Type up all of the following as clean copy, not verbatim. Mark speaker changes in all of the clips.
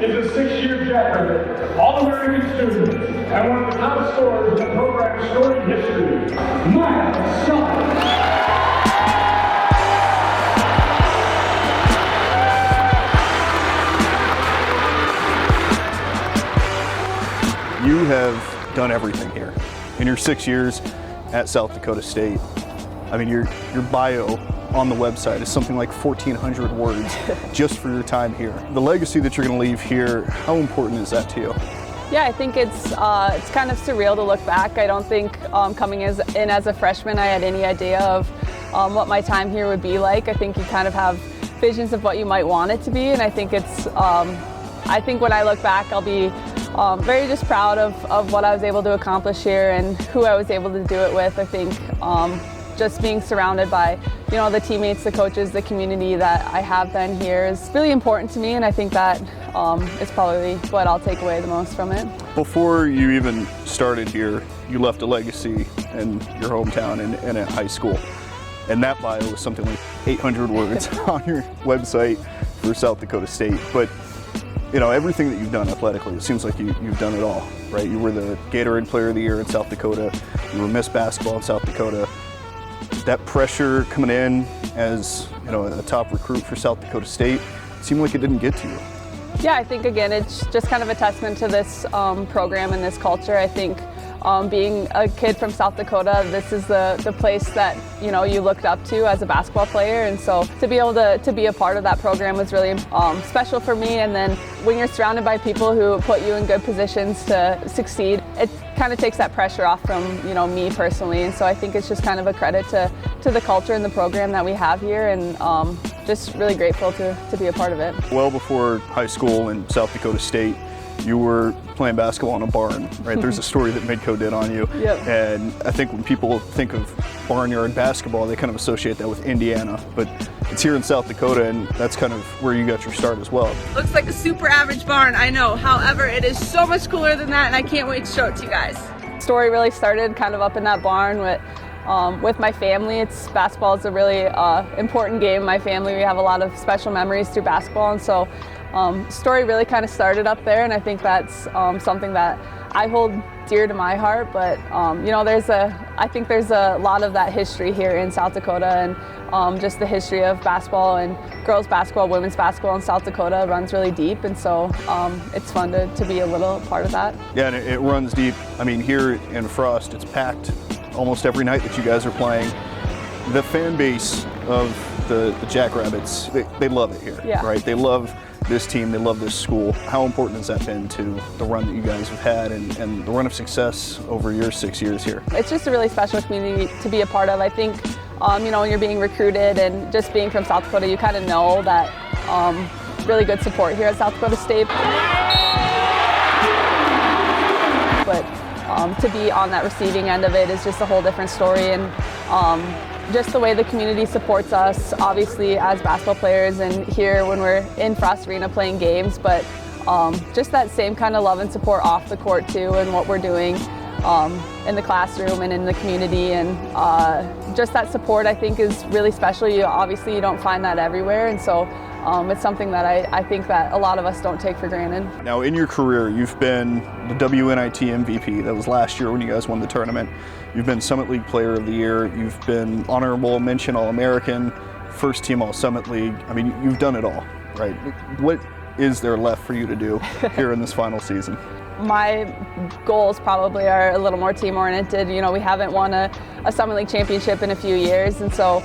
Speaker 1: is a 6-year jackrabbit, All-American student, and one of the top scorers in the program's storied history, Myah Selland.
Speaker 2: You have done everything here. In your 6 years at South Dakota State, I mean, your bio on the website is something like 1,400 words just for your time here. The legacy that you're going to leave here, how important is that to you?
Speaker 3: Yeah, I think it's kind of surreal to look back. I don't think coming in as a freshman I had any idea of what my time here would be like. I think you kind of have visions of what you might want it to be, and I think I think when I look back I'll be very just proud of what I was able to accomplish here and who I was able to do it with. I think just being surrounded by, you know, the teammates, the coaches, the community that I have been here is really important to me, and I think that is probably what I'll take away the most from it.
Speaker 2: Before you even started here, you left a legacy in your hometown and at high school, and that bio was something like 800 words on your website for South Dakota State. But you know, everything that you've done athletically, it seems like you've done it all, right? You were the Gatorade Player of the Year in South Dakota. You were Miss Basketball in South Dakota. That pressure coming in as, you know, a top recruit for South Dakota State, it seemed like it didn't get to you.
Speaker 3: Yeah, I think again it's just kind of a testament to this program and this culture. I think being a kid from South Dakota, this is the place that, you know, you looked up to as a basketball player, and so to be able to be a part of that program was really special for me. And then when you're surrounded by people who put you in good positions to succeed, it kind of takes that pressure off from, you know, me personally. And so I think it's just kind of a credit to the culture and the program that we have here, and just really grateful to be a part of it.
Speaker 2: Well before high school in South Dakota State, you were playing basketball in a barn, right? There's a story that Midco did on you.
Speaker 3: Yep.
Speaker 2: And I think when people think of barnyard basketball, they kind of associate that with Indiana, but it's here in South Dakota, and that's kind of where you got your start as well.
Speaker 4: Looks like a super average barn, I know. However, it is so much cooler than that, and I can't wait to show it to you guys.
Speaker 3: Story really started kind of up in that barn with my family. Basketball is a really important game in my family. We have a lot of special memories through basketball, and so story really kind of started up there, and I think that's something that I hold dear to my heart. But you know, I think there's a lot of that history here in South Dakota, and just the history of basketball and girls basketball, women's basketball in South Dakota runs really deep, and so it's fun to be a little part of that.
Speaker 2: Yeah, and it runs deep. I mean, here in Frost, it's packed almost every night that you guys are playing. The fan base of the Jackrabbits, they love it here,
Speaker 3: yeah.
Speaker 2: Right? They love this team, they love this school. How important has that been to the run that you guys have had and the run of success over your 6 years here?
Speaker 3: It's just a really special community to be a part of. I think, you know, when you're being recruited and just being from South Dakota, you kind of know that really good support here at South Dakota State. But to be on that receiving end of it is just a whole different story, and just the way the community supports us, obviously as basketball players and here when we're in Frost Arena playing games, but just that same kind of love and support off the court too, and what we're doing in the classroom and in the community, and just that support I think is really special. You don't find that everywhere, and so it's something that I think that a lot of us don't take for granted.
Speaker 2: Now in your career, you've been the WNIT MVP, that was last year when you guys won the tournament. You've been Summit League Player of the Year, you've been honorable mention All-American, first team All-Summit League. I mean, you've done it all, right? What is there left for you to do here in this final season?
Speaker 3: My goals probably are a little more team-oriented. You know, we haven't won a Summit League championship in a few years, and so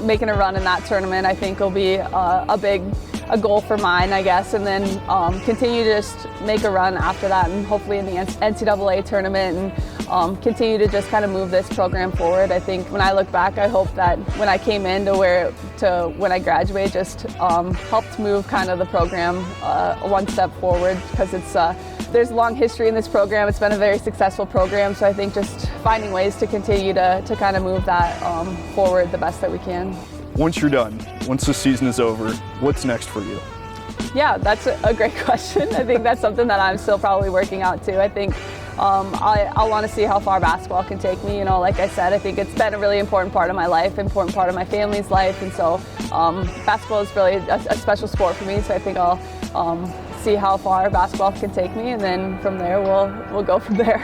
Speaker 3: making a run in that tournament I think will be a goal for mine, I guess, and then continue to just make a run after that, and hopefully in the NCAA tournament, and continue to just kind of move this program forward. I think when I look back, I hope that when I came in to when I graduate, just helped move kind of the program one step forward, because there's a long history in this program. It's been a very successful program, so I think just finding ways to continue to kind of move that forward the best that we can.
Speaker 2: Once you're done, once the season is over, what's next for you?
Speaker 3: Yeah, that's a great question. I think that's something that I'm still probably working out too. I think I want to see how far basketball can take me. You know, like I said, I think it's been a really important part of my life, important part of my family's life, and so basketball is really a special sport for me. So I think I'll see how far basketball can take me, and then from there we'll go from there.